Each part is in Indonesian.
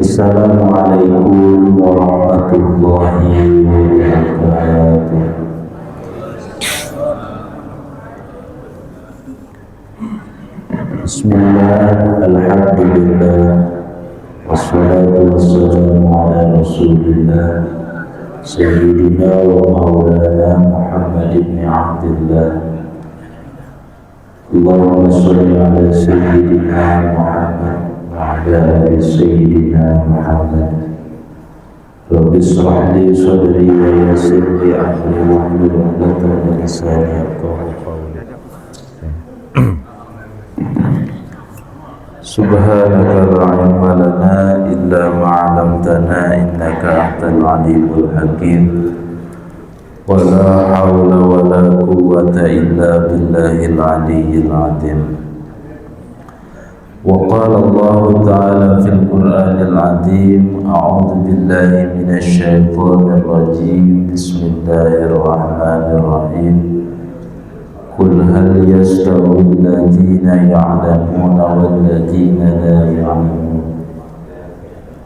Assalamualaikum warahmatullahi wabarakatuh. Bismillah, alhamdulillah, wassalatu wassalamu ala rasulillah Sayyidina wa maulana Muhammad ibn Abdillah. Allahumma salli ala Sayyidina Muhammad wa ala ali Sayyidina Muhammad. Rabbi shrah li sadri wa yassir li amri wahlul 'uqdatam min lisani yafqahu qawli. Subhanaka la ilma lana illa ma 'allamtana innaka antal alimul hakim. Wa la hawla wa la quwwata illa billahil aliyyil azim. Wa qala Allah ta'ala fil Qur'anil azim, a'udzu billahi minasy syaithanir rajim. Bismillahirrahmanirrahim. Qul hal yastawi alladziina ya'lamuuna wal ladziina la ya'lamuun.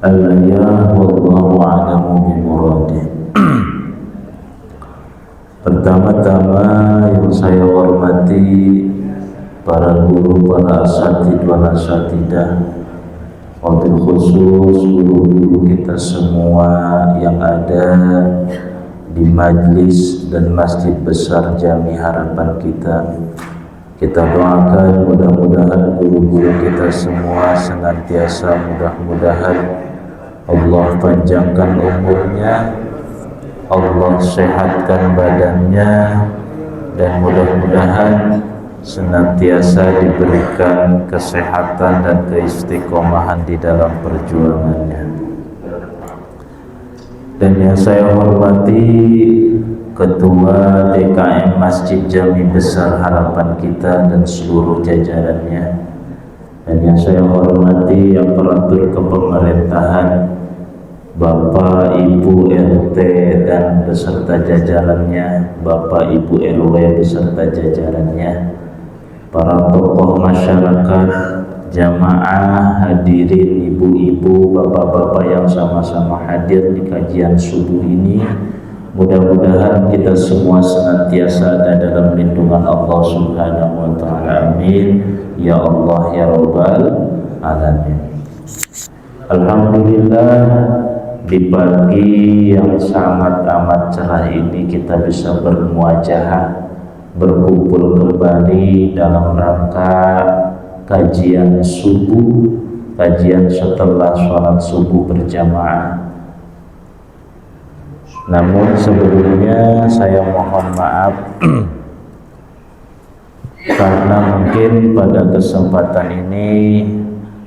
Al-ayah wallahu a'lamu bi muradih. Pertama-tama yang saya hormati para guru, para asatidz, para asatidah, wabil khusus guru-guru kita semua yang ada di majlis dan masjid besar Jami Harapan kita. Kita doakan mudah-mudahan guru-guru kita semua senantiasa mudah-mudahan Allah panjangkan umurnya, Allah sehatkan badannya, dan mudah-mudahan senantiasa diberikan kesehatan dan keistiqomahan di dalam perjuangannya. Dan yang saya hormati Ketua DKM Masjid Jami Besar Harapan kita dan seluruh jajarannya. Dan yang saya hormati yang aparatur kepemerintahan, Bapak Ibu RT dan beserta jajarannya, Bapak Ibu RW beserta jajarannya, para tokoh masyarakat, jamaah, hadirin, ibu-ibu, bapak-bapak yang sama-sama hadir di kajian subuh ini. Mudah-mudahan kita semua senantiasa ada dalam lindungan Allah Subhanahu wa ta'ala. Amin ya Allah ya Rabbal alamin. Alhamdulillah, di pagi yang sangat amat cerah ini kita bisa bermuajahah, berkumpul kembali dalam rangka kajian subuh, kajian setelah sholat subuh berjamaah. Namun sebelumnya saya mohon maaf karena mungkin pada kesempatan ini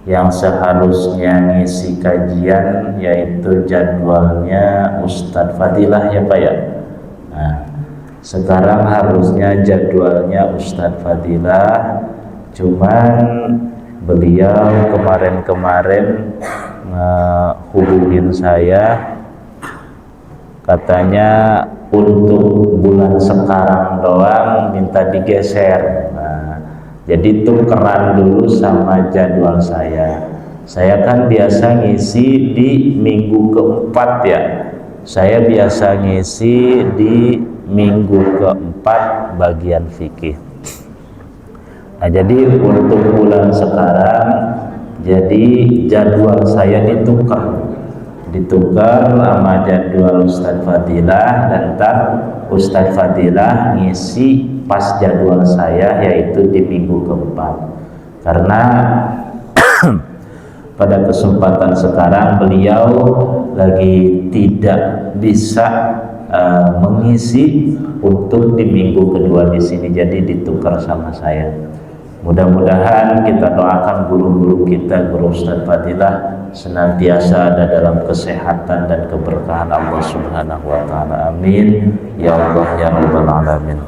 yang seharusnya ngisi kajian yaitu jadwalnya Ustadz Fadilah ya Pak ya. Nah, sekarang harusnya jadwalnya Ustadz Fadilah, cuman beliau kemarin-kemarin hubungin saya, katanya untuk bulan sekarang doang minta digeser. Jadi tukeran dulu sama jadwal saya. Saya kan biasa ngisi di minggu keempat ya. Saya biasa ngisi di minggu keempat bagian fikih. Nah, jadi untuk bulan sekarang, jadi jadwal saya ditukar sama jadwal Ustadz Fadilah, dan ntar Ustadz Fadilah ngisi pas jadwal saya yaitu di minggu keempat. Karena pada kesempatan sekarang beliau lagi tidak bisa mengisi untuk di minggu kedua di sini, jadi ditukar sama saya. Mudah-mudahan kita doakan guru-guru kita, guru Ustadz Fadilah senantiasa ada dalam kesehatan dan keberkahan Allah Subhanahu wa ta'ala. Amin ya Allah ya Rabbal alamin.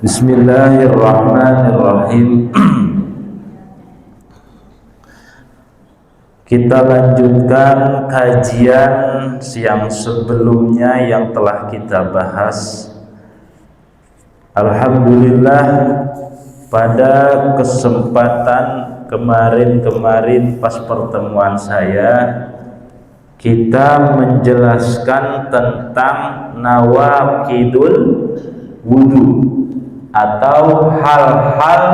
Bismillahirrahmanirrahim. Kita lanjutkan kajian yang sebelumnya yang telah kita bahas Alhamdulillah, pada kesempatan kemarin pas pertemuan saya, kita menjelaskan tentang nawaqidul wudu atau hal-hal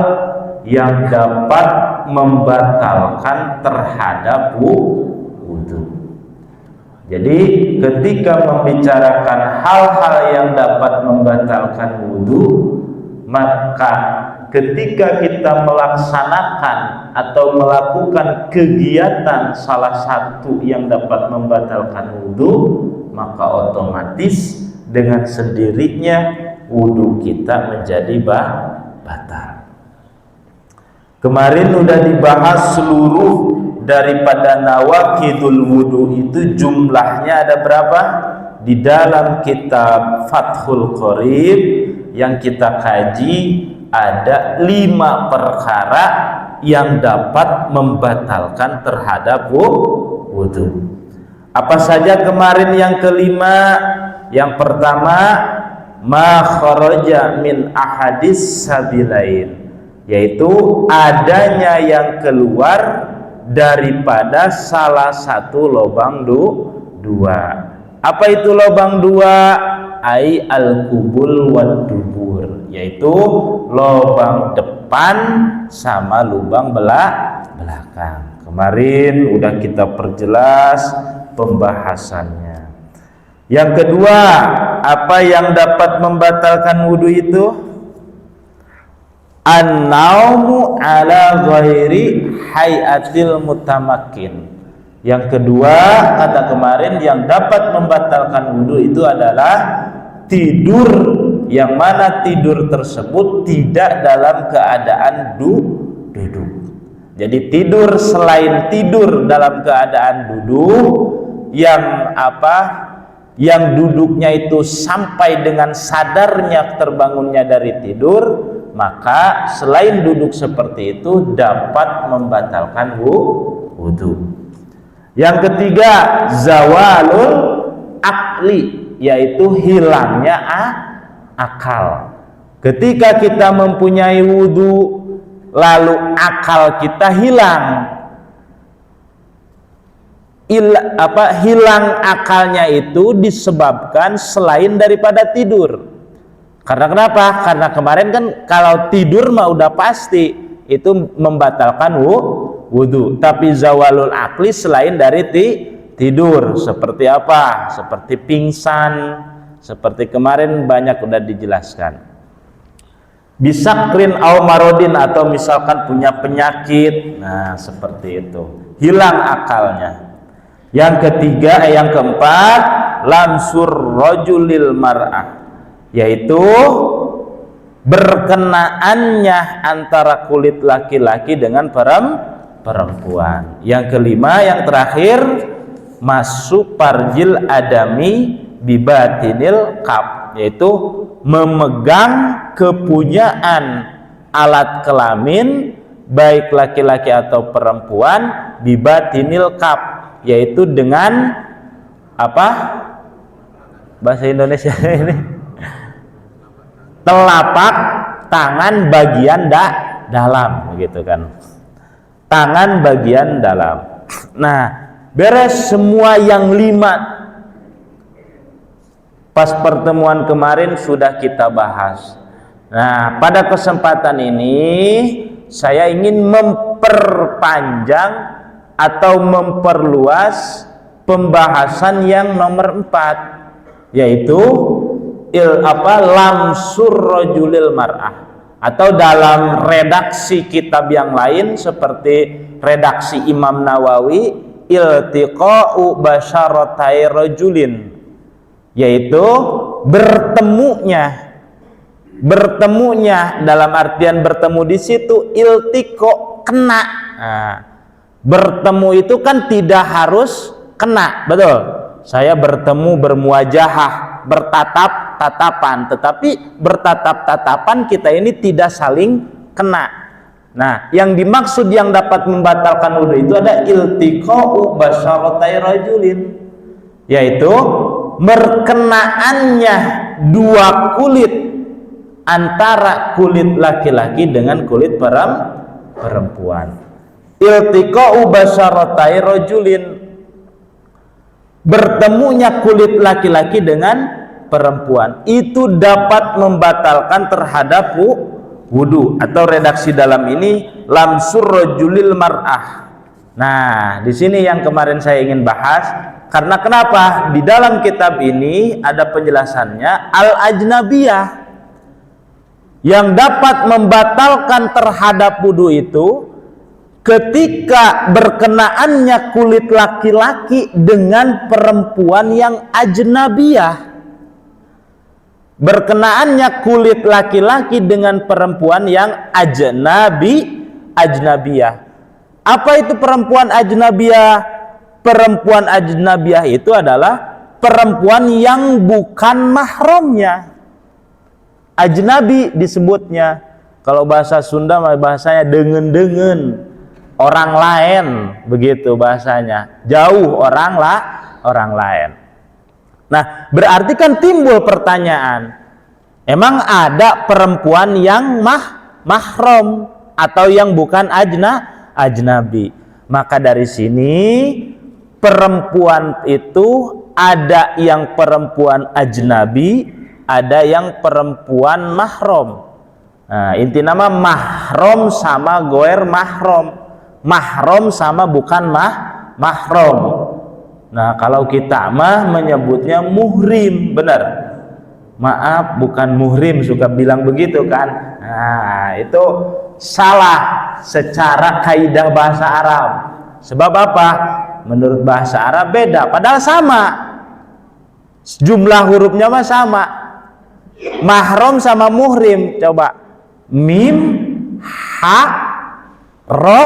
yang dapat membatalkan terhadap wudu. Jadi ketika membicarakan hal-hal yang dapat membatalkan wudu, maka ketika kita melaksanakan atau melakukan kegiatan salah satu yang dapat membatalkan wudu, maka otomatis dengan sendirinya wudu kita menjadi batal. Kemarin sudah dibahas seluruh daripada nawaqidul wudu itu, jumlahnya ada berapa? Di dalam kitab Fathul Qorib yang kita kaji ada 5 perkara yang dapat membatalkan terhadap wudu. Apa saja kemarin yang kelima? Yang pertama, ma kharaja min ahadis sabilain, yaitu adanya yang keluar daripada salah satu lubang dua. Apa itu lubang dua? Ai al-qubul wad dubur, yaitu lubang depan sama lubang belakang. Kemarin udah kita perjelas pembahasannya. Yang kedua, apa yang dapat membatalkan wudu itu? An-naumu ala ghairi hayatil mutamakin. Yang kedua, kata kemarin, yang dapat membatalkan wudu itu adalah tidur yang mana tidur tersebut tidak dalam keadaan duduk. Jadi tidur selain tidur dalam keadaan duduk, yang yang duduknya itu sampai dengan sadarnya terbangunnya dari tidur, maka selain duduk seperti itu dapat membatalkan wudu. Yang ketiga, zawalul akli, yaitu hilangnya akal. Ketika kita mempunyai wudu lalu akal kita hilang, hilang akalnya itu disebabkan selain daripada tidur. Karena kenapa? Karena kemarin kan kalau tidur mah udah pasti itu membatalkan wudu. Tapi zawalul akli selain dari tidur, seperti apa? Seperti pingsan, seperti kemarin banyak udah dijelaskan. Bisakrin au marodin, atau misalkan punya penyakit, nah seperti itu, hilang akalnya. Yang ketiga, yang keempat, lamsur rajulil mar'ah, yaitu berkenaannya antara kulit laki-laki dengan perempuan. Yang kelima, yang terakhir, masuk parjil adami bibatinil kaf, yaitu memegang kepunyaan alat kelamin baik laki-laki atau perempuan bibatinil kaf, yaitu dengan apa bahasa Indonesia ini, telapak tangan bagian dalam, begitu kan, tangan bagian dalam. Nah, beres semua yang 5 pas pertemuan kemarin sudah kita bahas. Nah, pada kesempatan ini saya ingin memperpanjang atau memperluas pembahasan yang nomor 4, yaitu lamsur rajulil mar'ah, atau dalam redaksi kitab yang lain seperti redaksi Imam Nawawi, iltiqa'u basyaratai rajulin, yaitu bertemunya dalam artian bertemu di situ iltiqo, kena. Nah, bertemu itu kan tidak harus kena, betul. Saya bertemu bermuajahah, bertatap-tatapan, tetapi bertatap-tatapan kita ini tidak saling kena. Nah, yang dimaksud yang dapat membatalkan wudu itu ada iltiqa'u basyaratai rajulin, yaitu berkenaannya dua kulit antara kulit laki-laki dengan kulit perempuan. Iltiqa'u basyaratai rajulin, bertemunya kulit laki-laki dengan perempuan itu dapat membatalkan terhadap wudu, atau redaksi dalam ini lamsur rajulil mar'ah. Nah, di sini yang kemarin saya ingin bahas, karena kenapa? Di dalam kitab ini ada penjelasannya al-ajnabiyah yang dapat membatalkan terhadap wudu itu ketika berkenaannya kulit laki-laki dengan perempuan yang ajnabiyah. Berkenaannya kulit laki-laki dengan perempuan yang ajnabiyah. Apa itu perempuan ajnabiyah? Perempuan ajnabiyah itu adalah perempuan yang bukan mahramnya. Ajnabi disebutnya, kalau bahasa Sunda bahasanya dengen-dengen, orang lain, begitu bahasanya, jauh orang lain. Nah, berarti kan timbul pertanyaan, emang ada perempuan yang mahram atau yang bukan ajnabi? Maka dari sini perempuan itu ada yang perempuan ajnabi, ada yang perempuan mahram. Nah, inti nama mahram sama goer mahram. Mahram sama bukan mahram. Nah, kalau kita menyebutnya muhrim, benar. Maaf, bukan muhrim, suka bilang begitu kan. Nah, itu salah secara kaidah bahasa Arab. Sebab apa? Menurut bahasa Arab beda, padahal sama. Jumlah hurufnya sama. Mahram sama muhrim, coba mim, ha, ro,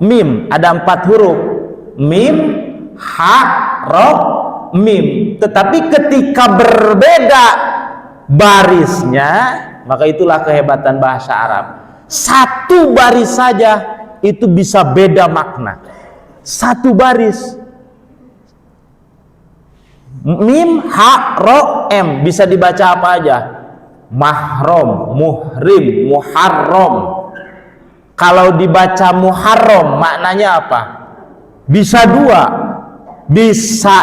mim, ada 4 huruf, mim, ha, ro, mim. Tetapi ketika berbeda barisnya, maka itulah kehebatan bahasa Arab. Satu baris saja itu bisa beda makna. Satu baris, mim, ha, ro, m, bisa dibaca apa aja? Mahram, muhrim, muharram. Kalau dibaca muharram maknanya apa? Bisa 2. Bisa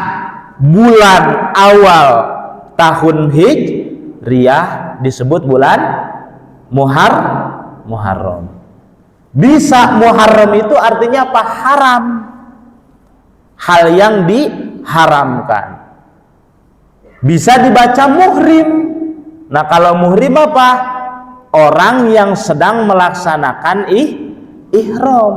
bulan awal tahun Hijriyah disebut bulan Muharram. Bisa Muharram itu artinya apa? Haram. Hal yang diharamkan. Bisa dibaca muhrim. Nah, kalau muhrim apa? Orang yang sedang melaksanakan ihram.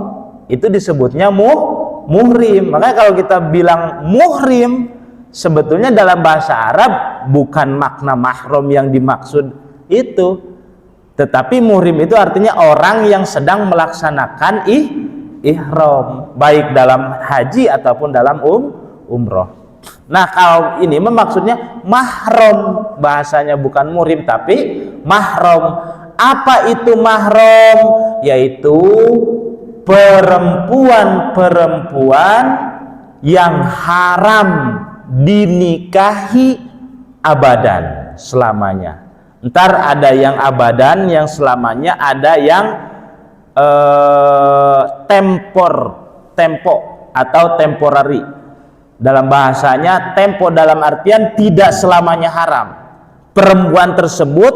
Itu disebutnya muhrim. Makanya kalau kita bilang muhrim, sebetulnya dalam bahasa Arab bukan makna mahram yang dimaksud itu. Tetapi muhrim itu artinya orang yang sedang melaksanakan ihram, baik dalam haji ataupun dalam umroh. Nah, kalau ini maksudnya mahram, bahasanya bukan muhrim tapi mahram. Apa itu mahram? Yaitu perempuan-perempuan yang haram dinikahi abadan selamanya. Ntar ada yang abadan, yang selamanya, ada yang tempo atau temporary. Dalam bahasanya tempo dalam artian tidak selamanya haram. Perempuan tersebut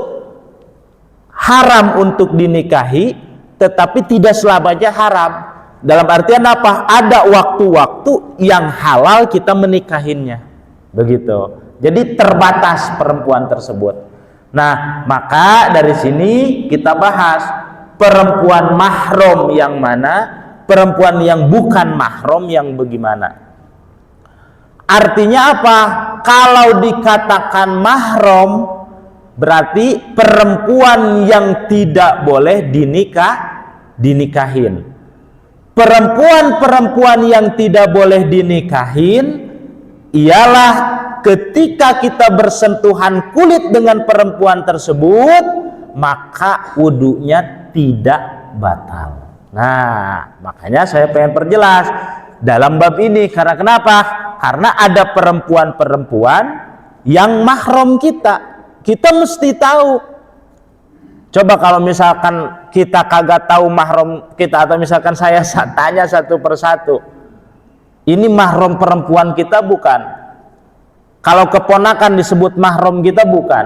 haram untuk dinikahi, tetapi tidak selamanya haram. Dalam artian apa? Ada waktu-waktu yang halal kita menikahinya. Begitu. Jadi terbatas perempuan tersebut. Nah, maka dari sini kita bahas perempuan mahram yang mana, perempuan yang bukan mahram yang bagaimana. Artinya apa? Kalau dikatakan mahram berarti perempuan yang tidak boleh dinikahin. Perempuan-perempuan yang tidak boleh dinikahin ialah ketika kita bersentuhan kulit dengan perempuan tersebut, maka wudunya tidak batal. Nah, makanya saya pengen perjelas dalam bab ini. Karena kenapa? Karena ada perempuan-perempuan yang mahram kita. Kita mesti tahu Coba kalau misalkan kita kagak tahu mahram kita, atau misalkan saya tanya satu persatu, ini mahram perempuan kita bukan? Kalau keponakan disebut mahram kita bukan?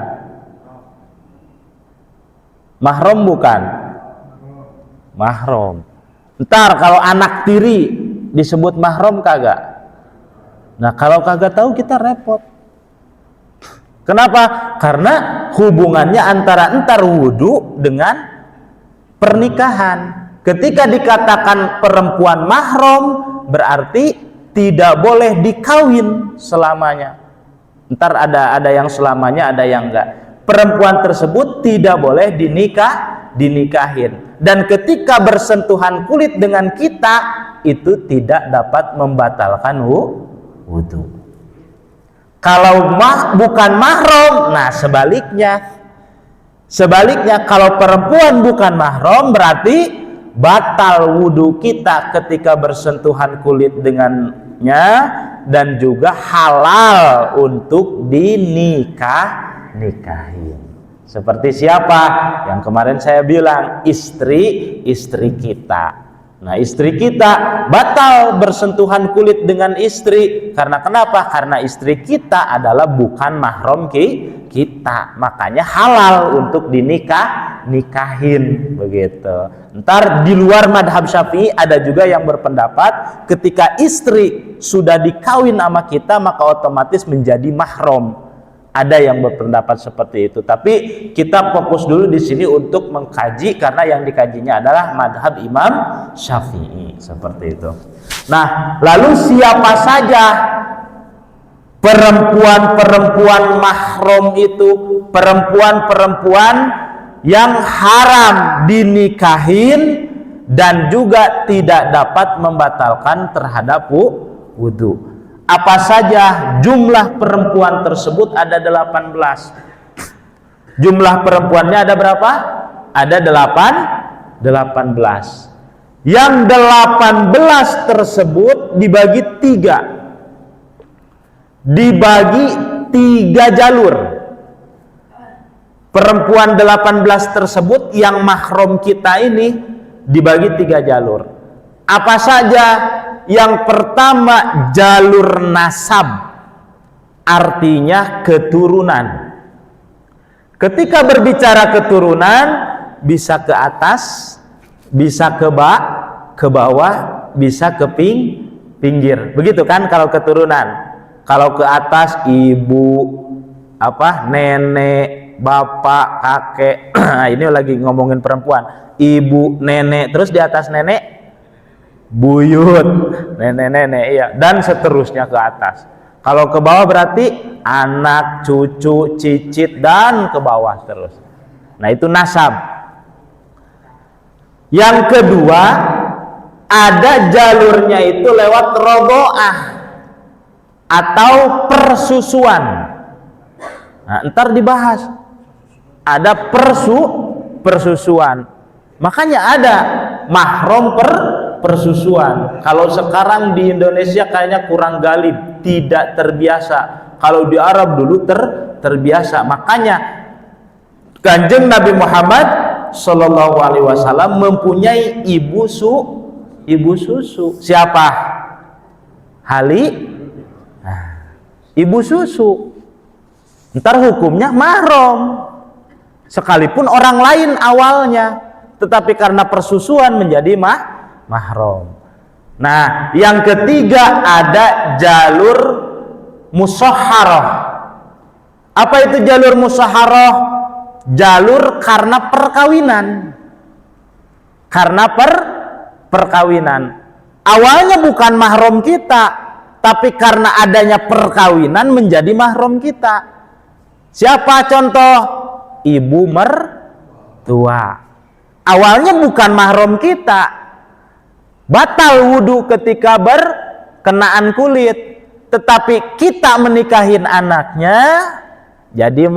Mahram bukan? Mahram. Ntar kalau anak tiri disebut mahram kagak? Nah kalau kagak tahu kita repot. Kenapa? Karena hubungannya antara entar wudu dengan pernikahan. Ketika dikatakan perempuan mahram, berarti tidak boleh dikawin selamanya. Ntar ada yang selamanya, ada yang enggak. Perempuan tersebut tidak boleh dinikahin. Dan ketika bersentuhan kulit dengan kita, itu tidak dapat membatalkan wudu. Kalau bukan mahram, nah sebaliknya kalau perempuan bukan mahram, berarti batal wudu kita ketika bersentuhan kulit dengannya, dan juga halal untuk nikahin. Seperti siapa? Yang kemarin saya bilang, istri kita. Nah, istri kita batal bersentuhan kulit dengan istri. Karena kenapa? Karena istri kita adalah bukan mahram kita. Makanya halal untuk nikahin begitu. Ntar di luar madhab Syafi'i ada juga yang berpendapat ketika istri sudah dikawin sama kita, maka otomatis menjadi mahram. Ada yang berpendapat seperti itu, tapi kita fokus dulu di sini untuk mengkaji, karena yang dikajinya adalah madhab Imam Syafi'i seperti itu. Nah, lalu siapa saja perempuan mahram itu? Perempuan yang haram dinikahin dan juga tidak dapat membatalkan terhadap wudu. Apa saja? Jumlah perempuan tersebut ada 18. Jumlah perempuannya ada berapa? Ada 18. Yang 18 tersebut dibagi 3. Dibagi 3 jalur. Perempuan 18 tersebut yang mahram kita ini dibagi 3 jalur. Apa saja? Yang pertama, jalur nasab, artinya keturunan. Ketika berbicara keturunan, bisa ke atas, bisa ke bawah, bisa ke pinggir. Begitu kan kalau keturunan. Kalau ke atas, ibu, nenek, bapak, kakek. Ini lagi ngomongin perempuan. Ibu, nenek, terus di atas nenek, buyut, nenek-nenek, iya, dan seterusnya ke atas. Kalau ke bawah berarti anak, cucu, cicit, dan ke bawah terus. Nah, itu nasab. Yang kedua, ada jalurnya itu lewat rodho'ah atau persusuan. Nah, ntar dibahas. Ada persusuan. Makanya ada mahram persusuan. Kalau sekarang di Indonesia kayaknya kurang galib, tidak terbiasa. Kalau di Arab dulu terbiasa. Makanya Kanjeng Nabi Muhammad Shallallahu Alaihi Wasallam mempunyai ibu susu. Siapa? Ibu susu. Ntar hukumnya mahram, sekalipun orang lain awalnya, tetapi karena persusuan menjadi mahram. Nah, yang ketiga ada jalur musyaharah. Apa itu jalur musyaharah? Jalur karena perkawinan. Perkawinan. Awalnya bukan mahram kita, tapi karena adanya perkawinan menjadi mahram kita. Siapa contoh? Ibu mertua. Awalnya bukan mahram kita, batal wudu ketika berkenaan kulit, tetapi kita menikahin anaknya, jadi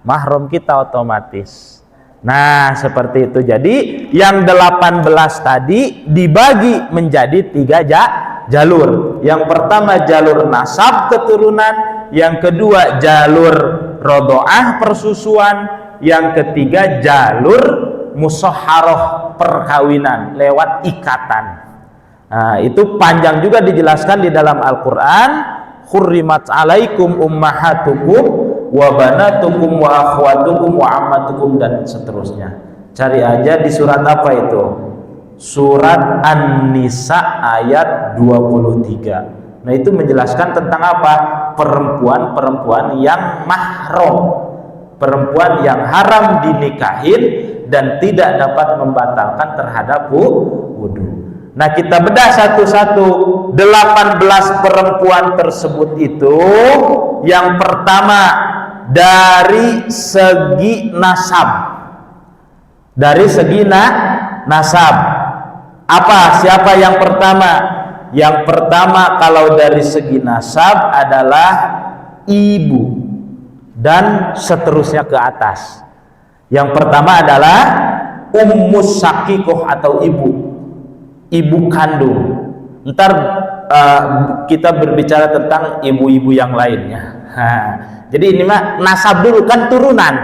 mahram kita otomatis. Nah, seperti itu. Jadi yang 18 tadi dibagi menjadi 3 jalur. Yang pertama jalur nasab keturunan, yang kedua jalur rodho'ah persusuan, Yang ketiga jalur musyaharah perkawinan lewat ikatan. Nah, itu panjang juga dijelaskan di dalam Al-Qur'an. Hurrimat alaikum ummahatukum wa banatukum wa akhwatukum wa ammatukum dan seterusnya. Cari aja di surat apa itu? Surat An-Nisa ayat 23. Nah, itu menjelaskan tentang apa? Perempuan-perempuan yang mahram, perempuan yang haram dinikahin dan tidak dapat membatalkan terhadap wudu. Nah, kita bedah satu-satu. 18 perempuan tersebut itu, yang pertama dari segi nasab. Dari segi nasab. Apa? Siapa yang pertama? Yang pertama kalau dari segi nasab adalah ibu dan seterusnya ke atas. Yang pertama adalah ummus syakikoh atau ibu kandung. Ntar kita berbicara tentang ibu-ibu yang lainnya. Jadi ini mah nasab dulu, kan turunan.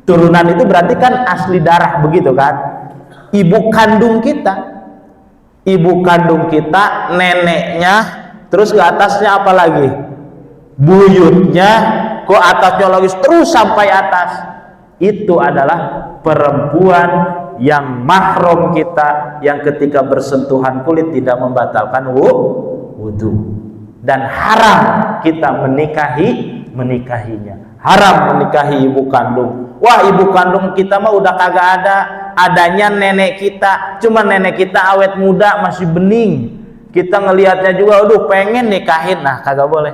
Turunan itu berarti kan asli darah, begitu kan? Ibu kandung kita, neneknya, terus ke atasnya apa lagi? Buyutnya, ke atasnya lagi terus sampai atas. Itu adalah perempuan yang mahram kita, yang ketika bersentuhan kulit tidak membatalkan wudu, dan haram kita menikahinya. Haram menikahi ibu kandung. Wah, ibu kandung kita mah udah kagak adanya nenek kita, cuma nenek kita awet muda masih bening, kita ngelihatnya juga aduh pengen nikahin. Nah, kagak boleh,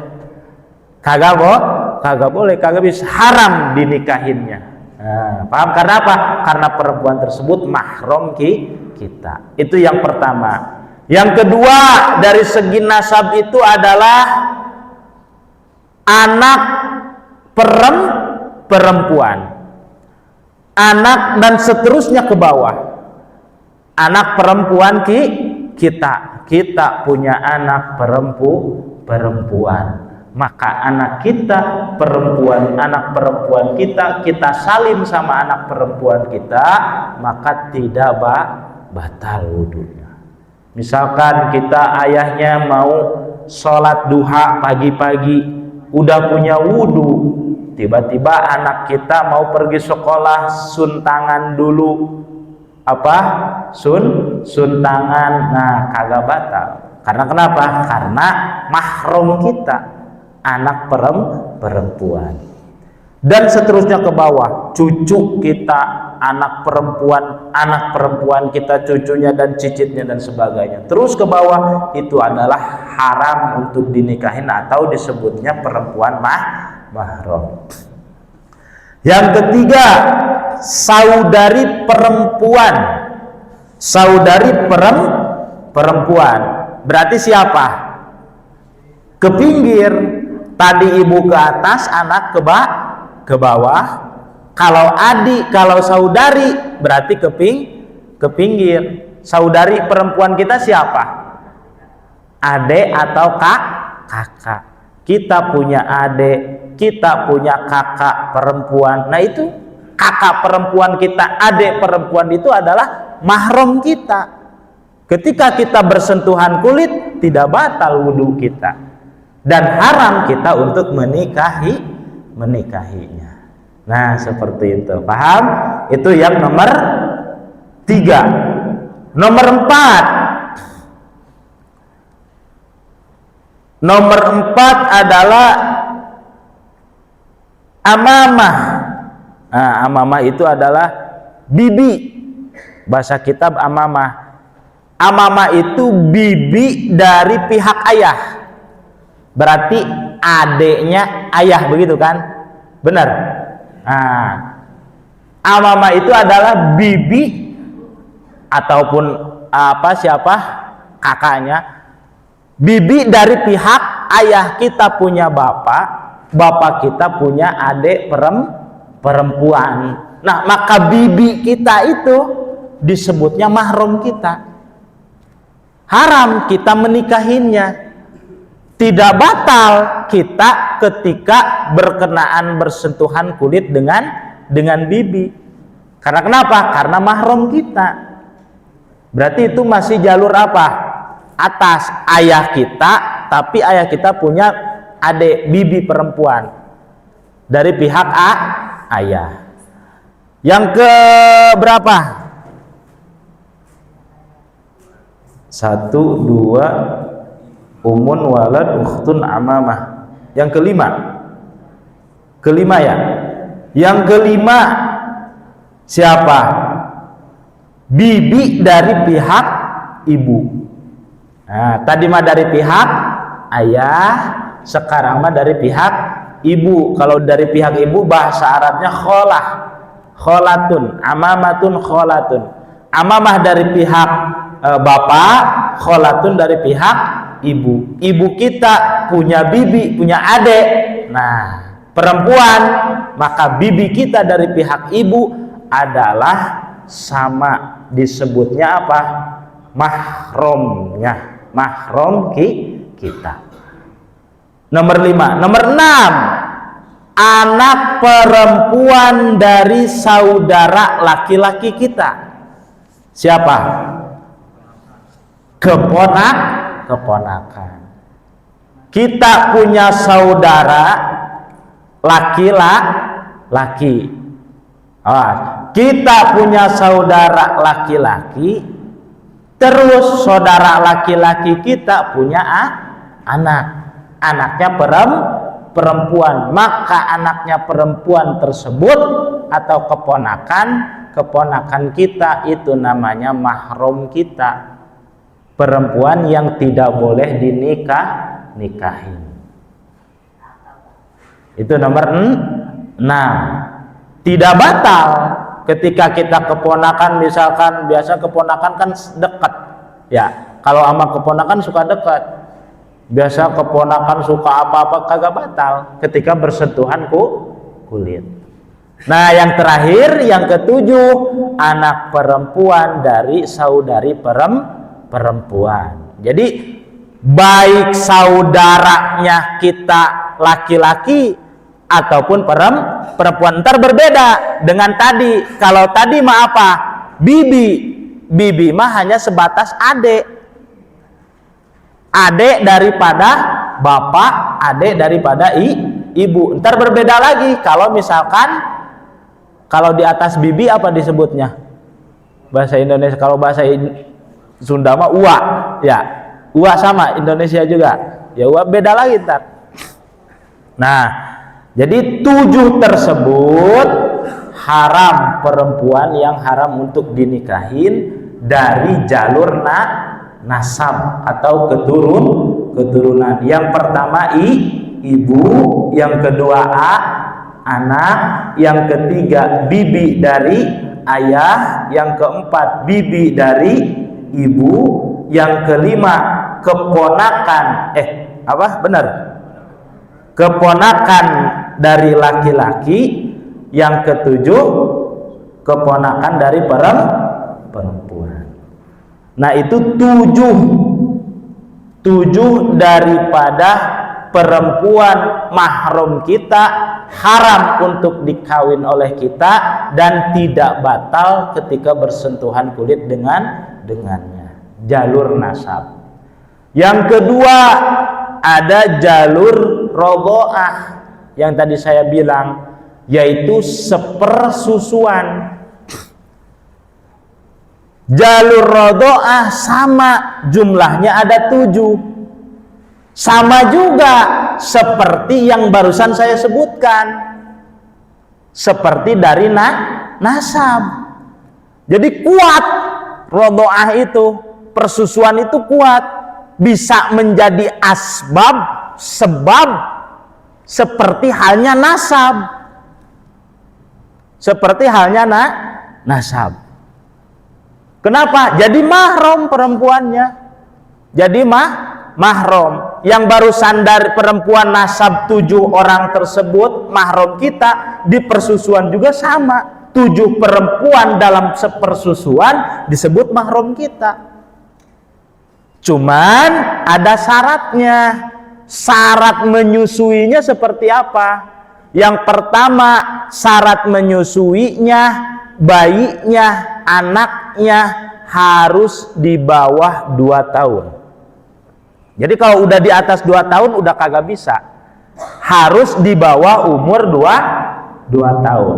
kagak bisa, haram dinikahinnya. Nah, paham? Karena apa? Karena perempuan tersebut mahram kita. Itu yang pertama. Yang kedua dari segi nasab itu adalah anak perempuan, anak dan seterusnya ke bawah. Anak perempuan kita punya anak perempuan. Maka anak kita perempuan, anak perempuan kita salim sama anak perempuan kita, maka tidak batal wudunya. Misalkan kita ayahnya mau sholat duha pagi-pagi, udah punya wudu, tiba-tiba anak kita mau pergi sekolah suntangan dulu, suntangan, nah kagak batal. Karena kenapa? Karena mahram kita, anak perempuan. Dan seterusnya ke bawah, cucu kita, anak perempuan kita, cucunya dan cicitnya dan sebagainya. Terus ke bawah, itu adalah haram untuk dinikahin atau disebutnya perempuan mahram. Yang ketiga, saudari perempuan. Saudari perempuan. Berarti siapa? Ke pinggir. Tadi ibu ke atas, anak ke bawah. Kalau adik, kalau saudari berarti ke pinggir. Saudari perempuan kita siapa? Adik atau kakak. Kita punya adik, kita punya kakak perempuan. Nah, itu kakak perempuan kita, adik perempuan itu adalah mahram kita. Ketika kita bersentuhan kulit, tidak batal wudu kita. Dan haram kita untuk menikahinya. Nah, seperti itu. Paham? Itu yang nomor 3. Nomor 4. Nomor 4 adalah amamah. Nah, amamah itu adalah bibi. Bahasa kitab amamah. Amamah itu bibi dari pihak ayah. Berarti adeknya ayah, begitu kan? Benar. Nah, amamah itu adalah bibi ataupun siapa kakaknya, bibi dari pihak ayah. Kita punya bapak kita punya adik perempuan. Nah, maka bibi kita itu disebutnya mahram kita. Haram kita menikahinya. Tidak batal kita ketika berkenaan bersentuhan kulit dengan dengan bibi. Karena kenapa? Karena mahram kita. Berarti itu masih jalur apa? Atas, ayah kita, tapi ayah kita punya adik bibi perempuan dari pihak ayah. Yang ke berapa? 1, 2, umun walad ukhtun amamah. Yang kelima ya. Yang kelima siapa? Bibi dari pihak ibu. Nah, tadi mah dari pihak ayah, sekarang mah dari pihak ibu. Kalau dari pihak ibu bahasa Arabnya kholah, kholatun, amamatun kholatun. Amamah dari pihak bapak, kholatun dari pihak ibu. Ibu kita punya bibi, punya adik. Nah, perempuan, maka bibi kita dari pihak ibu adalah sama, disebutnya apa? Mahromnya, mahrom kita. Nomor 5. Nomor 6, anak perempuan dari saudara laki-laki kita. Siapa? Keponakan. Kita punya saudara laki-laki. Kita punya saudara laki-laki, terus saudara laki-laki kita punya anaknya perempuan, maka anaknya perempuan tersebut atau keponakan kita itu namanya mahram kita, perempuan yang tidak boleh nikahin. Itu nomor 6. Tidak batal ketika kita keponakan, misalkan biasa keponakan kan dekat ya, kalau sama keponakan suka dekat, biasa keponakan suka apa-apa, kagak batal ketika bersentuhan kulit. Nah, yang terakhir, yang ke-7, anak perempuan dari saudari perempuan. Jadi baik saudaranya kita laki-laki ataupun perempuan. Ntar berbeda dengan tadi. Kalau tadi mah apa? Bibi mah hanya sebatas adik daripada bapak, adik daripada ibu. Ntar berbeda lagi kalau misalkan, kalau di atas bibi apa disebutnya bahasa Indonesia? Kalau bahasa Sunda mah uwa ya, uwa sama Indonesia juga ya, uwa beda lagi ntar. Nah, jadi 7 tersebut haram, perempuan yang haram untuk dinikahin dari jalur nasab atau keturunan. Yang pertama ibu, yang kedua anak, yang ketiga bibi dari ayah, yang keempat bibi dari ibu, yang kelima keponakan keponakan dari laki-laki, yang ke-7 keponakan dari perempuan. Nah, itu 7 daripada perempuan mahram kita haram untuk dikawin oleh kita dan tidak batal ketika bersentuhan kulit dengannya. Jalur nasab. Yang kedua ada jalur rodho'ah yang tadi saya bilang, yaitu sepersusuan. Jalur rodho'ah sama, jumlahnya ada 7, sama juga seperti yang barusan saya sebutkan, seperti dari nasab. Jadi kuat rodho'ah itu, persusuan itu kuat, bisa menjadi sebab seperti halnya nasab, nasab. Kenapa? Jadi mahram perempuannya, jadi mahram. Yang barusan dari perempuan nasab 7 orang tersebut mahram kita, di persusuan juga sama, 7 perempuan dalam sepersusuan disebut mahram kita. Cuman ada syaratnya. Syarat menyusuinya seperti apa? Yang pertama, syarat menyusuinya, bayinya, anaknya harus di bawah 2 tahun. Jadi kalau udah di atas 2 tahun udah kagak bisa. Harus di bawah umur 2 tahun.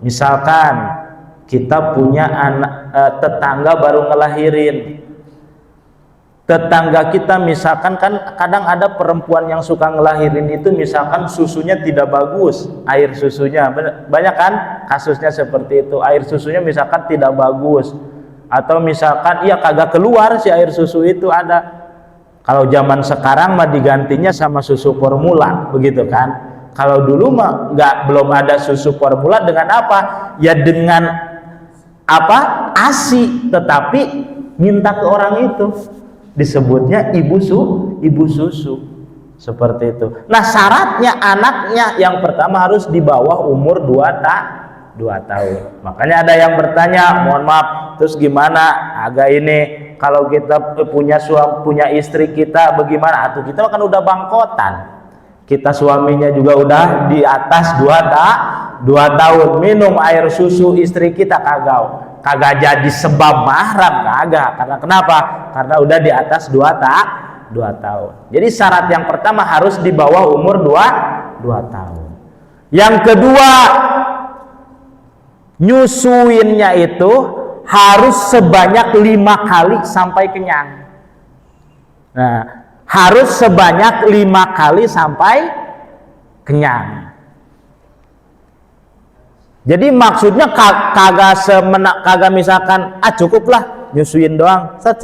Misalkan kita punya anak tetangga baru ngelahirin. Tetangga kita misalkan, kan kadang ada perempuan yang suka ngelahirin itu, misalkan susunya tidak bagus, air susunya banyak kan kasusnya seperti itu, air susunya misalkan tidak bagus, atau misalkan iya kagak keluar si air susu itu. Ada, kalau zaman sekarang mah digantinya sama susu formula begitu kan. Kalau dulu mah belum ada susu formula, dengan apa ya, dengan apa, ASI, tetapi minta ke orang itu, disebutnya ibu susu seperti itu. Nah, syaratnya anaknya yang pertama harus di bawah umur 2 tahun. Makanya ada yang bertanya, mohon maaf, terus gimana agak ini kalau kita punya istri kita bagaimana? Atau kita kan udah bangkotan, kita suaminya juga udah di atas 2 tahun, minum air susu istri kita kagak jadi sebab mahram, kagak. Karena kenapa? Karena udah di atas 2 tahun. Jadi syarat yang pertama harus di bawah umur 2 tahun. Yang kedua, nyusuinnya itu harus sebanyak 5 kali sampai kenyang. Nah, harus sebanyak 5 kali sampai kenyang. Jadi maksudnya kagak misalkan cukuplah nyusuin doang, set.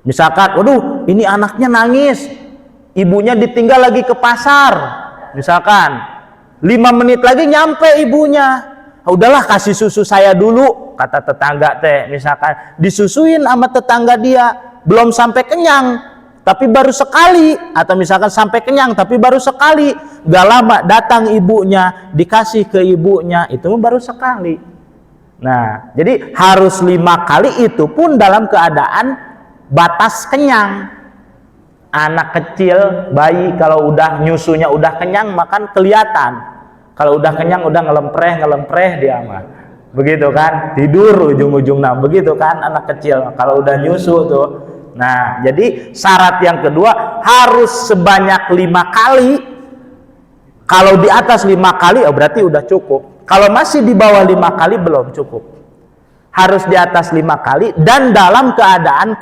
Misalkan, waduh ini anaknya nangis, ibunya ditinggal lagi ke pasar, misalkan 5 menit lagi nyampe ibunya, udahlah kasih susu saya dulu, kata tetangga teh, misalkan disusuin sama tetangga dia, belum sampai kenyang tapi baru sekali, atau misalkan sampai kenyang tapi baru sekali, gak lama datang ibunya, dikasih ke ibunya, itu baru sekali. Nah, jadi harus 5 kali, itu pun dalam keadaan batas kenyang. Anak kecil, bayi kalau udah nyusunya udah kenyang, makan kelihatan. Kalau udah kenyang udah ngelempreh dia mah, begitu kan, tidur ujung-ujungnya, begitu kan anak kecil kalau udah nyusu tuh. Nah, jadi syarat yang kedua harus sebanyak 5 kali. Kalau di atas 5 kali, berarti udah cukup. Kalau masih di bawah 5 kali belum cukup. Harus di atas 5 kali dan dalam keadaan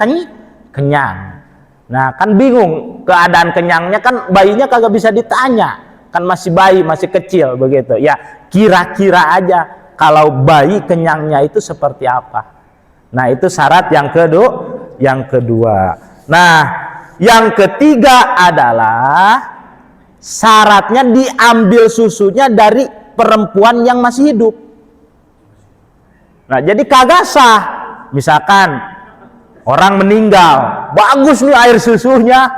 kenyang. Nah, kan bingung keadaan kenyangnya, kan bayinya kagak bisa ditanya. Kan masih bayi, masih kecil begitu. Ya, kira-kira aja kalau bayi kenyangnya itu seperti apa. Nah, itu syarat yang kedua. Nah, yang ketiga adalah syaratnya diambil susunya dari perempuan yang masih hidup. Nah, jadi kagak sah. Misalkan orang meninggal, bagus nih air susunya,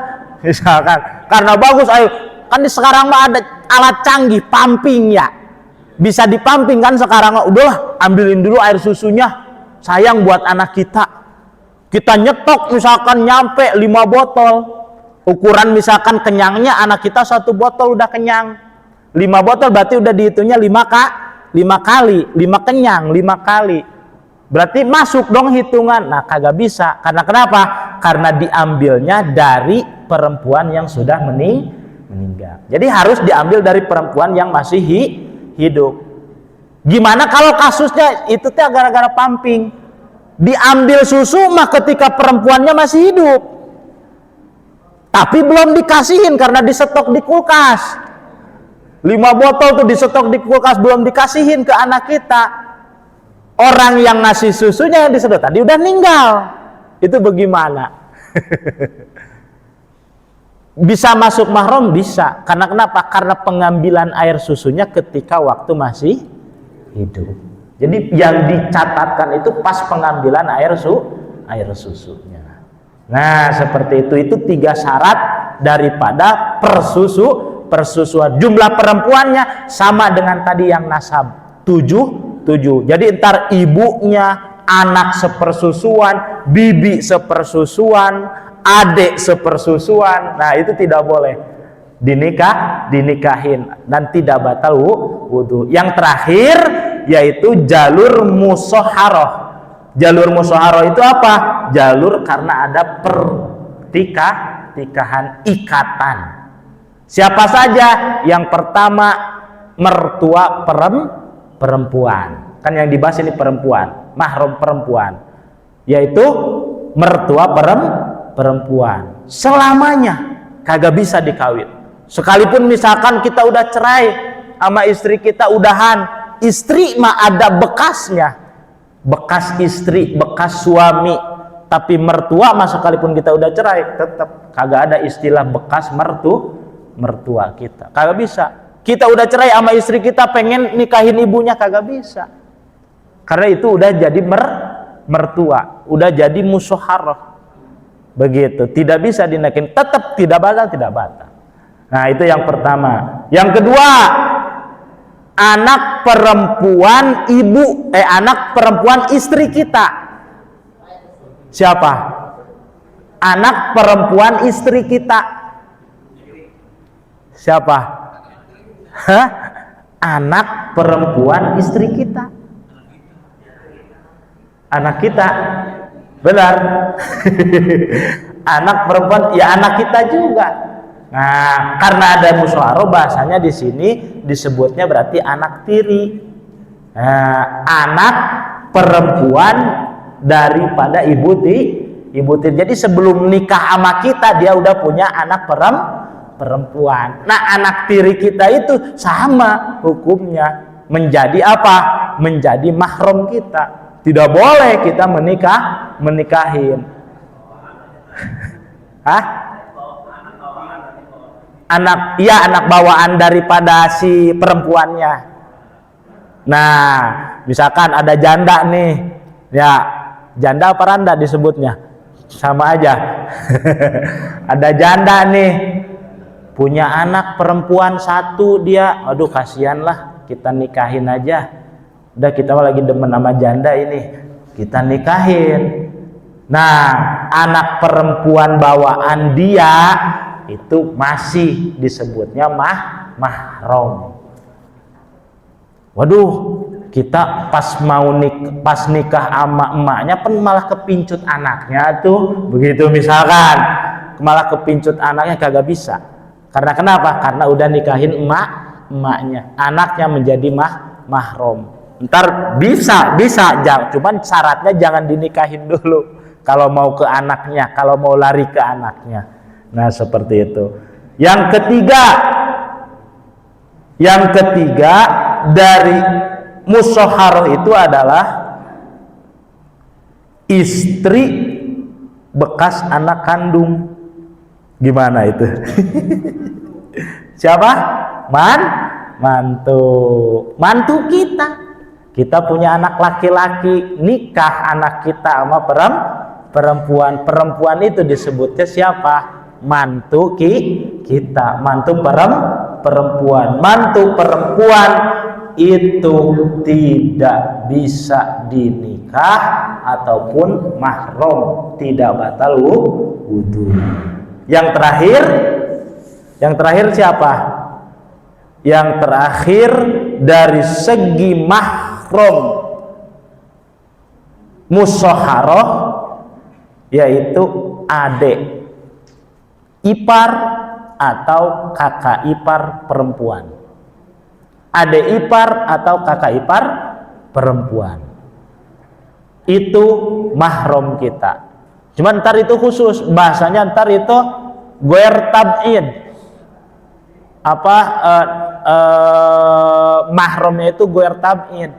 misalkan karena bagus air, kan di sekarang mah ada alat canggih pumping ya, bisa dipumping kan sekarang. Udahlah, ambilin dulu air susunya, sayang buat anak kita. Kita nyetok misalkan nyampe 5 botol, ukuran misalkan kenyangnya anak kita 1 botol udah kenyang, 5 botol berarti udah dihitungnya 5 kali, 5 kenyang, 5 kali, berarti masuk dong hitungan. Nah, kagak bisa. Karena kenapa? Karena diambilnya dari perempuan yang sudah meninggal. Jadi harus diambil dari perempuan yang masih hidup. Gimana kalau kasusnya itu teh gara-gara pumping? Diambil susu mah ketika perempuannya masih hidup, tapi belum dikasihin karena disetok di kulkas. 5 botol tuh disetok di kulkas, belum dikasihin ke anak kita. Orang yang ngasih susunya yang disedot tadi udah meninggal. Itu bagaimana? Bisa masuk mahram? Bisa. Karena kenapa? Karena pengambilan air susunya ketika waktu masih hidup. Jadi yang dicatatkan itu pas pengambilan air susunya. Nah, seperti itu 3 syarat daripada persusuan. Jumlah perempuannya sama dengan tadi yang nasab, 7. Jadi ntar ibunya, anak sepersusuan, bibi sepersusuan, adik sepersusuan. Nah, itu tidak boleh. dinikahin dan tidak batal wudu. Yang terakhir yaitu jalur musyawarah. Jalur musyawarah itu apa? Jalur karena ada pertikahan ikatan. Siapa saja? Yang pertama mertua perempuan. Kan yang dibahas ini perempuan, mahram perempuan. Yaitu mertua perempuan. Selamanya kagak bisa dikawin. Sekalipun misalkan kita udah cerai sama istri kita, udahan, istri mah ada bekasnya. Bekas istri, bekas suami, tapi mertua mah sekalipun kita udah cerai tetap kagak ada istilah bekas mertua kita, kagak bisa. Kita udah cerai sama istri kita, pengen nikahin ibunya kagak bisa, karena itu udah jadi mertua, udah jadi musyawarah, begitu, tidak bisa dinikahin, tetap tidak batal. Nah itu yang pertama. Yang kedua, anak perempuan anak perempuan istri kita. Siapa? Anak perempuan istri kita. Siapa? Hah? Anak perempuan istri kita. Anak kita. Benar. Anak perempuan ya anak kita juga. Nah, karena ada musyawarah, bahasanya di sini disebutnya berarti anak tiri. Nah, anak perempuan daripada ibu tiri. Jadi sebelum nikah sama kita dia udah punya anak perempuan. Nah, anak tiri kita itu sama hukumnya, menjadi apa? Menjadi mahram kita. Tidak boleh kita menikahin. Hah? Anak bawaan daripada si perempuannya. Nah, misalkan ada janda nih, ya janda apa randa disebutnya, sama aja. Ada janda nih, punya anak perempuan satu dia, aduh kasihan lah, kita nikahin aja. Udah kita lagi demen sama janda ini, kita nikahin. Nah, anak perempuan bawaan dia itu masih disebutnya mahram. Waduh, kita pas nikah sama emaknya pun malah kepincut anaknya tuh, begitu misalkan, malah kepincut anaknya kagak bisa. Karena kenapa? Karena udah nikahin emaknya, anaknya menjadi mahram. Ntar bisa, cuman syaratnya jangan dinikahin dulu kalau mau ke anaknya, kalau mau lari ke anaknya. Nah seperti itu. Yang ketiga dari musyawarah itu adalah istri bekas anak kandung. Gimana itu? Siapa? Mantu kita punya anak laki-laki, nikah anak kita sama perempuan itu disebutnya siapa? Mantu kita, mantu perempuan itu tidak bisa dinikah ataupun mahram, tidak batal wudu. Yang terakhir siapa? Yang terakhir dari segi mahram musyawarah yaitu adik ipar atau kakak ipar perempuan. Adik ipar atau kakak ipar perempuan itu mahram kita. Cuman ntar itu khusus, bahasanya ntar itu goer tab'id. Mahramnya itu goer tab'id.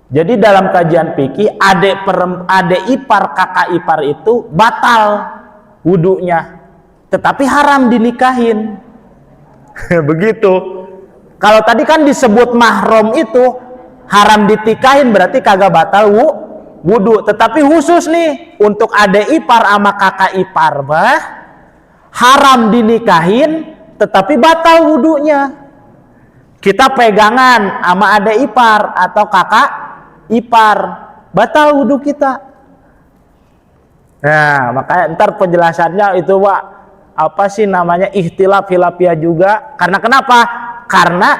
Jadi dalam kajian fikih adik ipar kakak ipar itu batal wudunya, tetapi haram dinikahin. Begitu. Kalau tadi kan disebut mahram itu haram ditikahin, berarti kagak batal wudu. Tetapi khusus nih untuk adik ipar sama kakak ipar haram dinikahin, tetapi batal wudunya. Kita pegangan sama adik ipar atau kakak ipar, batal wudu kita. Nah, makanya ntar penjelasannya itu apa sih namanya ikhtilaf khilafiyah juga. Karena kenapa? Karena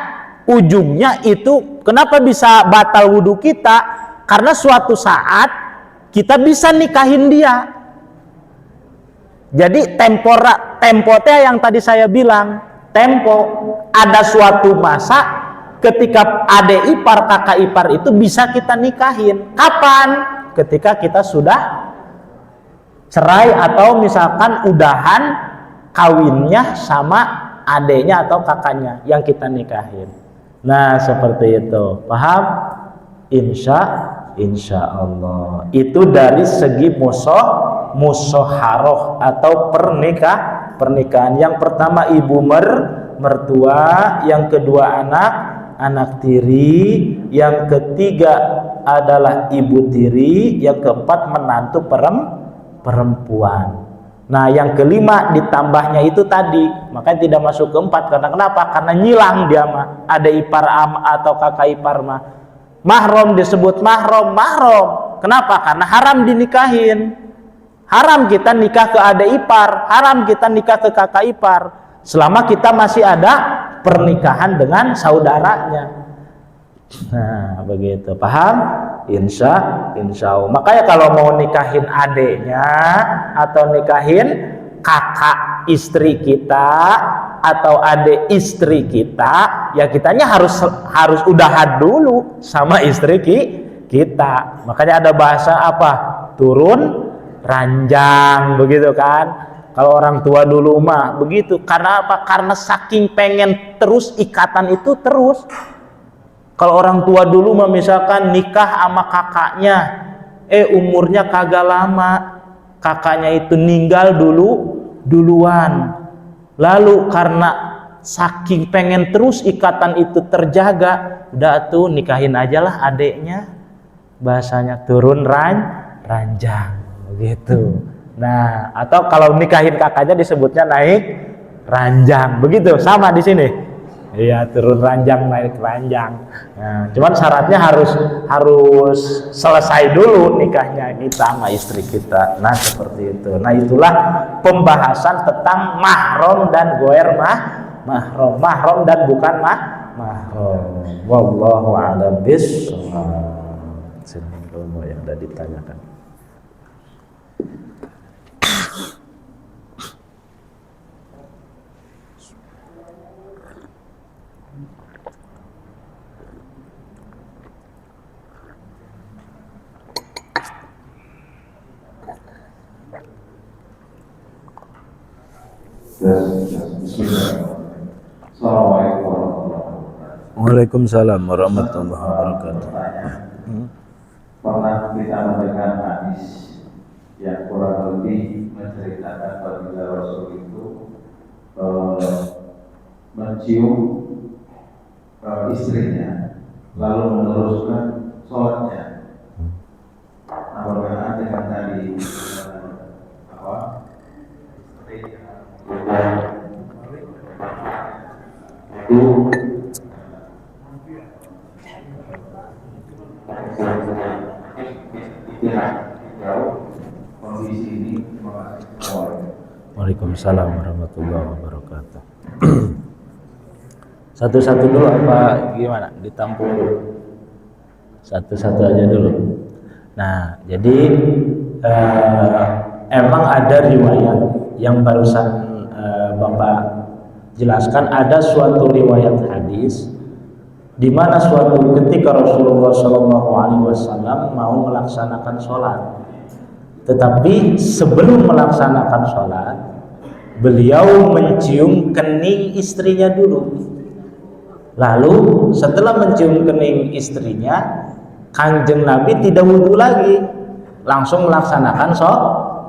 ujungnya itu kenapa bisa batal wudhu kita? Karena suatu saat kita bisa nikahin dia. Jadi temponya yang tadi saya bilang, tempo ada suatu masa ketika adik ipar kakak ipar itu bisa kita nikahin. Kapan? Ketika kita sudah cerai atau misalkan udahan kawinnya sama adeknya atau kakaknya yang kita nikahin. Nah seperti itu, paham? Insya Allah itu dari segi musoharoh atau pernikahan. Yang pertama ibu mertua, yang kedua anak tiri, yang ketiga adalah ibu tiri, yang keempat menantu perempuan. Nah yang kelima ditambahnya itu tadi, makanya tidak masuk keempat. Karena kenapa? Karena nyilang dia mah, ada ipar atau kakak ipar mah. Mahram disebut mahram. Kenapa? Karena haram dinikahin. Haram kita nikah ke adik ipar, haram kita nikah ke kakak ipar selama kita masih ada pernikahan dengan saudaranya. Nah begitu, paham? Insya Allah. Makanya kalau mau nikahin adeknya atau nikahin kakak istri kita atau adik istri kita, ya kitanya harus udahan dulu sama istri kita. Makanya ada bahasa apa? Turun ranjang, begitu kan? Kalau orang tua dulu mah begitu. Karena apa? Karena saking pengen terus ikatan itu terus. Kalau orang tua dulu mah misalkan nikah sama kakaknya, umurnya kagak lama, kakaknya itu ninggal duluan. Lalu karena saking pengen terus ikatan itu terjaga, udah tuh nikahin aja lah adeknya. Bahasanya turun ranjang, begitu. Nah, atau kalau nikahin kakaknya disebutnya naik ranjang, begitu. Sama di sini. Iya, turun ranjang naik ranjang. Nah, cuman syaratnya harus selesai dulu nikahnya kita sama istri kita. Nah seperti itu. Nah itulah pembahasan tentang mahram dan goer mahram dan bukan mahram. Wallahu a'lam bishawab. Kalau yang sudah ditanyakan. Waalaikumsalam warahmatullahi wabarakatuh. Pernah kita mendengar hadis yang kurang lebih menceritakan bahwa Rasul itu mencium istrinya lalu meneruskan sholatnya. Nah, berkenaan dengan tadi itu kondisi ini. Waalaikumsalam warahmatullahi wabarakatuh. Satu-satu dulu apa gimana? Ditampung dulu. Satu-satu aja dulu. Nah, jadi emang ada riwayat yang barusan Bapak jelaskan, ada suatu riwayat hadis di mana suatu ketika Rasulullah SAW mau melaksanakan sholat, tetapi sebelum melaksanakan sholat beliau mencium kening istrinya dulu. Lalu setelah mencium kening istrinya, Kanjeng Nabi tidak wudhu lagi, langsung melaksanakan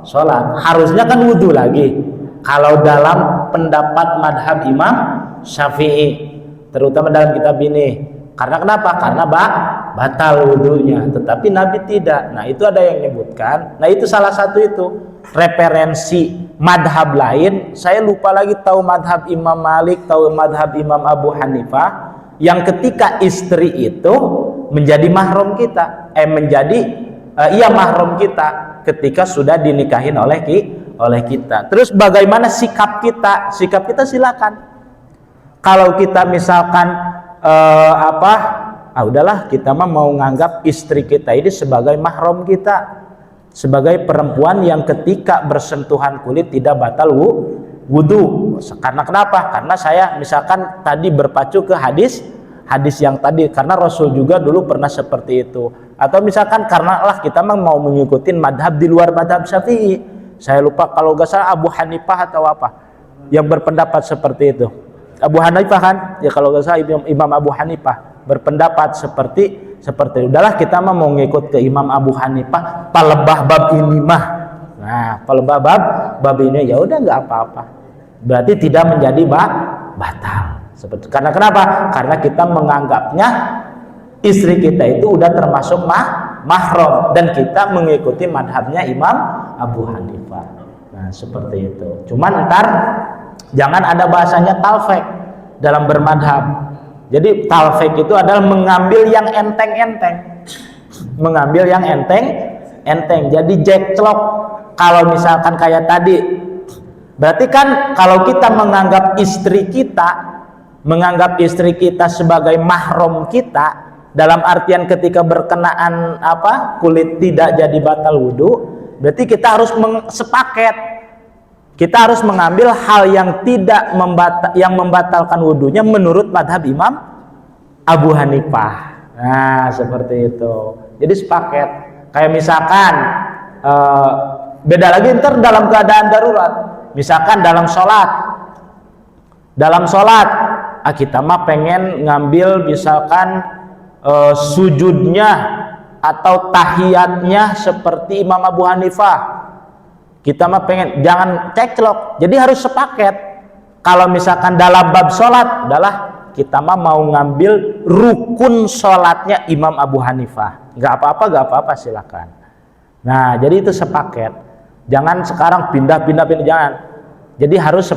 sholat. Harusnya kan wudhu lagi. Kalau dalam pendapat madhab Imam Syafi'i, terutama dalam kitab ini, karena kenapa? Karena batal wudhunya, tetapi Nabi tidak. Nah itu ada yang menyebutkan. Nah itu salah satu itu referensi madhab lain. Saya lupa lagi, tahu madhab Imam Malik, tahu madhab Imam Abu Hanifah, yang ketika istri itu menjadi mahram kita, mahram kita ketika sudah dinikahin oleh kita. Terus bagaimana sikap kita? Sikap kita silakan. Kalau kita misalkan udahlah kita mah mau nganggap istri kita ini sebagai mahram kita, sebagai perempuan yang ketika bersentuhan kulit tidak batal wudu. Karena kenapa? Karena saya misalkan tadi berpacu ke hadis yang tadi, karena Rasul juga dulu pernah seperti itu. Atau misalkan karena kita mah mau mengikuti madhab di luar madhab Syafi'i. Saya lupa kalau nggak salah Abu Hanifah atau apa yang berpendapat seperti itu. Abu Hanifah kan? Ya kalau nggak salah Imam Abu Hanifah berpendapat seperti udahlah kita mah mau ngikut ke Imam Abu Hanifah palebah bab ini mah. Nah, palebah bab ini ya udah nggak apa-apa. Berarti tidak menjadi batal. Seperti karena kenapa? Karena kita menganggapnya istri kita itu udah termasuk mahram dan kita mengikuti madhabnya Imam Abu Hanifah. Nah, seperti itu. Cuman ntar jangan ada bahasanya talfek dalam bermadhab. Jadi talfek itu adalah mengambil yang enteng-enteng. Mengambil yang enteng. Jadi jekclok. Kalau misalkan kayak tadi, berarti kan kalau kita menganggap istri kita sebagai mahram kita, dalam artian ketika berkenaan kulit tidak jadi batal wudu, berarti kita harus sepaket. Kita harus mengambil hal yang tidak membatalkan wudunya menurut madhab Imam Abu Hanifah. Nah, seperti itu. Jadi sepaket. Kayak misalkan beda lagi ntar dalam keadaan darurat. Misalkan dalam sholat kita mah pengen ngambil misalkan sujudnya atau tahiyatnya seperti Imam Abu Hanifah. Kita mah pengen, jangan cekclok. Jadi harus sepaket. Kalau misalkan dalam bab sholat adalah kita mah mau ngambil rukun sholatnya Imam Abu Hanifah. Gak apa-apa silakan. Nah, jadi itu sepaket. Jangan sekarang pindah-pindah jangan. Jadi harus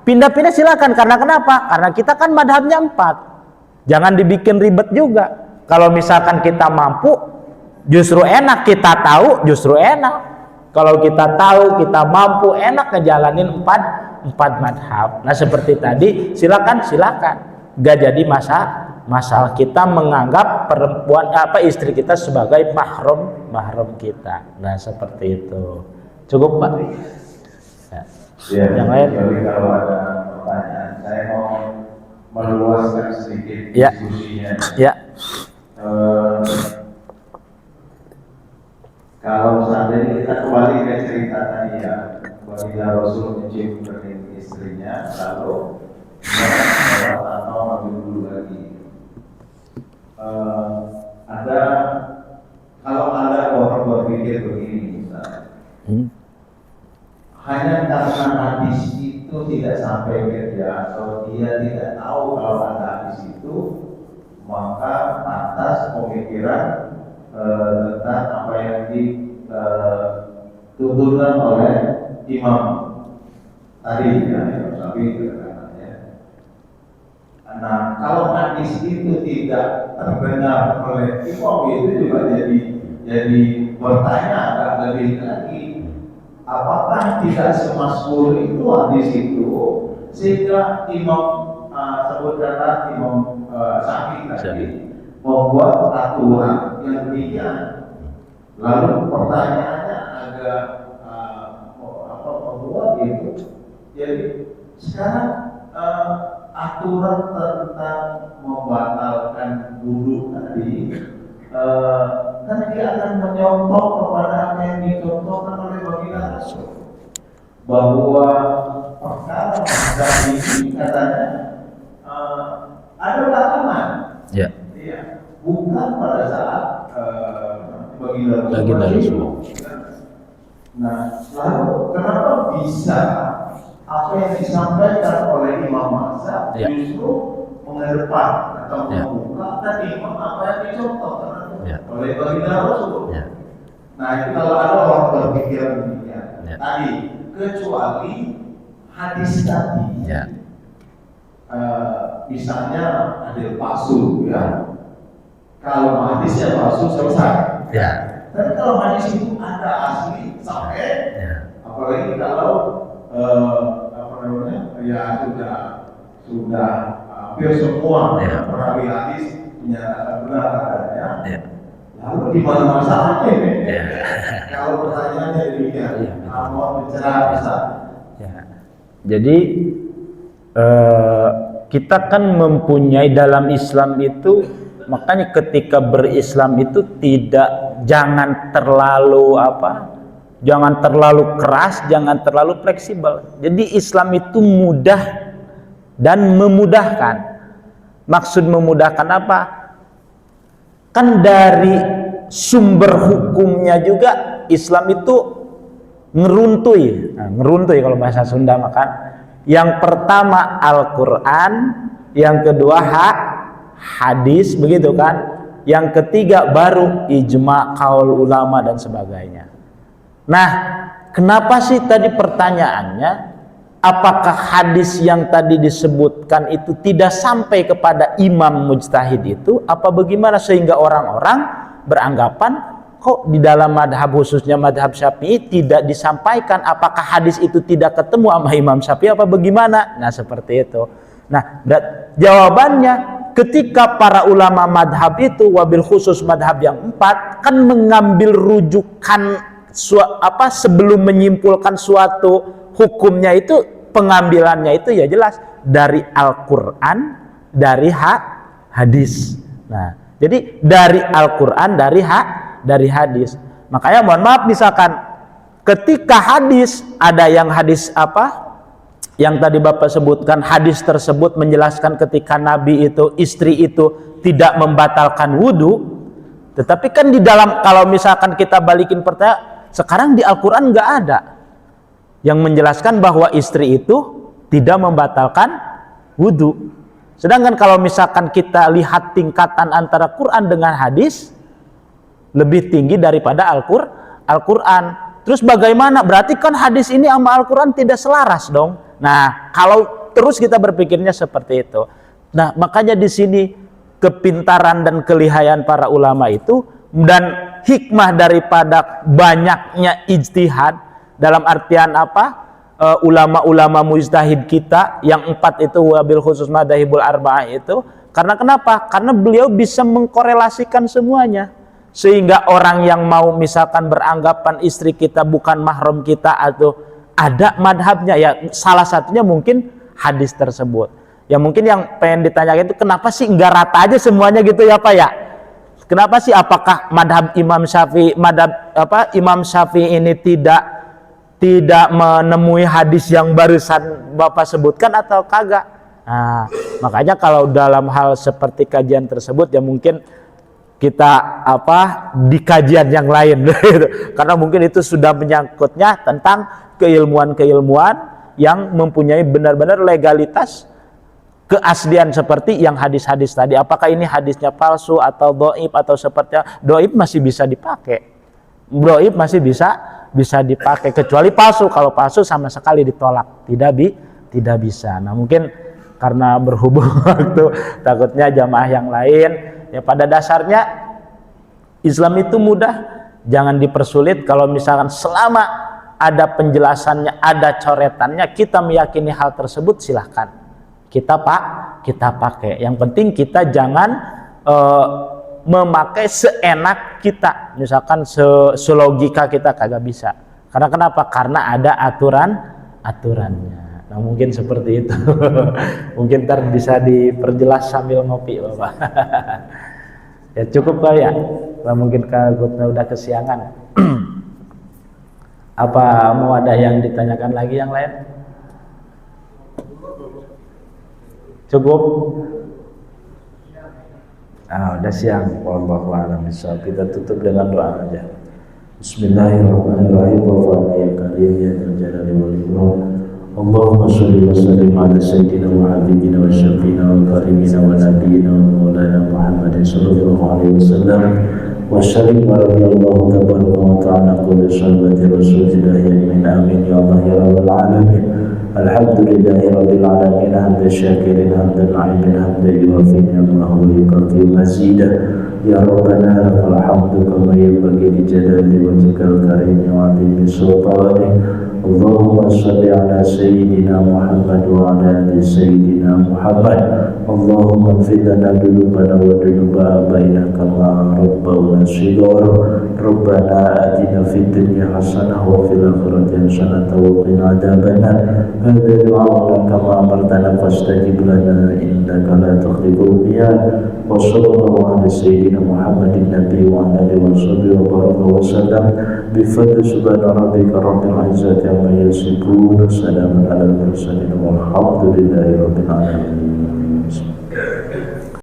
pindah-pindah silakan. Karena kenapa? Karena kita kan madhabnya 4. Jangan dibikin ribet juga. Kalau misalkan kita mampu, justru enak. Kita tahu, justru enak. Kalau kita tahu, kita mampu, enak ngejalanin 4 madhab. Nah, seperti tadi, silakan. Gak jadi masalah kita menganggap perempuan istri kita sebagai mahram kita. Nah, seperti itu. Cukup, Pak? Ya, yang lain? Jadi kalau ada pertanyaan, saya mau meluaskan sedikit diskusinya. Ya. Kalau seandainya kita kembali ke cerita tadi ya, Baginda Rasul mencium kening istrinya, lalu atau lebih dulu lagi. Kalau ada orang berpikir begini, misalnya, hanya karena hadis itu tidak sampai ke dia atau dia tidak tahu kalau ada hadis itu, maka atas pemikiran tentang apa yang dituturkan oleh imam tadi tapi katanya. Nah, kalau hadis itu tidak terdengar oleh imam itu juga jadi bertanya agak lebih lagi, apakah tidak semasyhur itu hadis itu sehingga imam sebutkanlah Imam Syafi'i tadi membuat aturan yang demikian. Lalu pertanyaannya agak membuat itu. Jadi sekarang aturan tentang membatalkan wudu tadi kan dia akan menyontoh kepada apa yang dicontohkan oleh Baginda Rasul, bahwa perkara ini katanya ada belakangan. Ya. Bukan pada saat Baginda Rasul. Nah, lalu kenapa bisa apa yang disampaikan oleh Imam Mazhab justru mengedepan atau membuka tadi apa yang dicontohkan oleh Baginda Rasul? Nah, itu kalau ada orang berpikir demikian tadi, kecuali hadis tadi, misalnya hadis palsu ya. Kalau hadisnya palsu selesai. Tapi kalau hadis itu ada asli sampai apa apalagi kalau apa namanya ya sudah hampir semua perawi hadis menyatakan benar adanya. Lalu di mana masalahnya ini? Kalau pertanyaannya demikian, mau bicara bisa. Jadi kita kan mempunyai dalam Islam itu, makanya ketika berislam itu jangan terlalu jangan terlalu keras, jangan terlalu fleksibel. Jadi Islam itu mudah dan memudahkan. Maksud memudahkan apa? Kan dari sumber hukumnya juga Islam itu ngeruntui. Ngeruntui kalau bahasa Sunda makan. Yang pertama Al-Quran, yang kedua hadis, begitu kan? Yang ketiga baru ijma, qaul ulama dan sebagainya. Nah, kenapa sih tadi pertanyaannya, apakah hadis yang tadi disebutkan itu tidak sampai kepada imam mujtahid itu, apa bagaimana sehingga orang-orang beranggapan kok di dalam madhab, khususnya madhab Syafi'i, tidak disampaikan? Apakah hadis itu tidak ketemu sama Imam Syafi'i apa bagaimana? Nah, seperti itu. Nah, jawabannya, ketika para ulama madhab itu, wabil khusus madhab yang 4, kan mengambil rujukan sebelum menyimpulkan suatu hukumnya itu, pengambilannya itu ya jelas dari Al-Quran, dari hadis. Nah, jadi dari Al-Quran, dari hadis. Makanya mohon maaf, misalkan ketika hadis, ada yang hadis yang tadi Bapak sebutkan, hadis tersebut menjelaskan ketika Nabi itu, istri itu tidak membatalkan wudhu. Tetapi kan di dalam, kalau misalkan kita balikin pertanyaan, sekarang di Al-Quran nggak ada yang menjelaskan bahwa istri itu tidak membatalkan wudhu. Sedangkan kalau misalkan kita lihat tingkatan antara Quran dengan hadis, lebih tinggi daripada Al-Quran. Terus bagaimana? Berarti kan hadis ini sama Al-Quran tidak selaras dong. Nah, kalau terus kita berpikirnya seperti itu. Nah, makanya di sini kepintaran dan kelihayan para ulama itu, dan hikmah daripada banyaknya ijtihad, dalam artian ulama-ulama mujtahid kita yang 4 itu, wabil khusus madzhabul arba'ah itu, karena kenapa? Karena beliau bisa mengkorelasikan semuanya, sehingga orang yang mau misalkan beranggapan istri kita bukan mahram kita atau ada madhabnya, ya salah satunya mungkin hadis tersebut. Ya mungkin yang pengen ditanyakan itu, kenapa sih enggak rata aja semuanya gitu ya Pak ya? Kenapa sih, apakah madhab Imam Syafi'i, Imam Syafi'i ini tidak menemui hadis yang barusan Bapak sebutkan atau kagak? Nah, makanya kalau dalam hal seperti kajian tersebut, ya mungkin kita di kajian yang lain karena mungkin itu sudah menyangkutnya tentang keilmuan-keilmuan yang mempunyai benar-benar legalitas keaslian seperti yang hadis-hadis tadi. Apakah ini hadisnya palsu atau dhaif atau seperti dhaif masih bisa dipakai. Dhaif masih bisa dipakai, kecuali palsu. Kalau palsu sama sekali ditolak, tidak bisa. Nah, mungkin karena berhubung waktu, takutnya jamaah yang lain, ya pada dasarnya Islam itu mudah, jangan dipersulit. Kalau misalkan selama ada penjelasannya, ada coretannya, kita meyakini hal tersebut, silahkan kita pakai. Yang penting kita jangan memakai seenak kita, misalkan selogika kita, kagak bisa. Karena kenapa? Karena ada aturannya. Nah, mungkin seperti itu. Mungkin ntar bisa diperjelas sambil ngopi Bapak. Ya cukup Pak ya. Nah, mungkin kalau udah kesiangan. Apa mau ada yang ditanyakan lagi yang lain? Cukup? Udah siang. Wallahu a'lam bishawab. Kita tutup dengan doa aja. Bismillahirrahmanirrahim. Wa ya karim ya jalali wal ikram. Allahumma shalli wa sallim ala sayyidina wa habibina wa syafiina wa karimina wa nabiyina wa maulana Muhammadin sallallahu alaihi wasallam. Wa shallim wa radiyallahu tabaraka wa ta'ala qul shalwati rasulillah ya amin ya Allah ya rabbal alamin. الحمد لله رب العالمين حمد الشاكرين حمد العالمين حمد يوافي نعمه ويكفي مزيدا يا ربنا لك الحمد كما ينبغي لجلال وجهك الكريم وعظيم سلطانك اللهم صل على سيدنا محمد وعلى ال سيدنا محمد اللهم اغفر لنا ذنوبنا وذنوب آبائنا كما ربونا صغارا ربنا آتنا في الدنيا حسنة وفي الآخرة حسنة وقنا عذاب النار هذا دعاؤنا كما أمرتنا فاستجب لنا إنك لا تخلف الميعاد وصلى الله على سيدنا محمد النبي وعلى آله وصحبه وبارك وسلم بفضل سبحان ربك رب العزة عما يصفون سلام على المرسلين والحمد لله رب العالمين.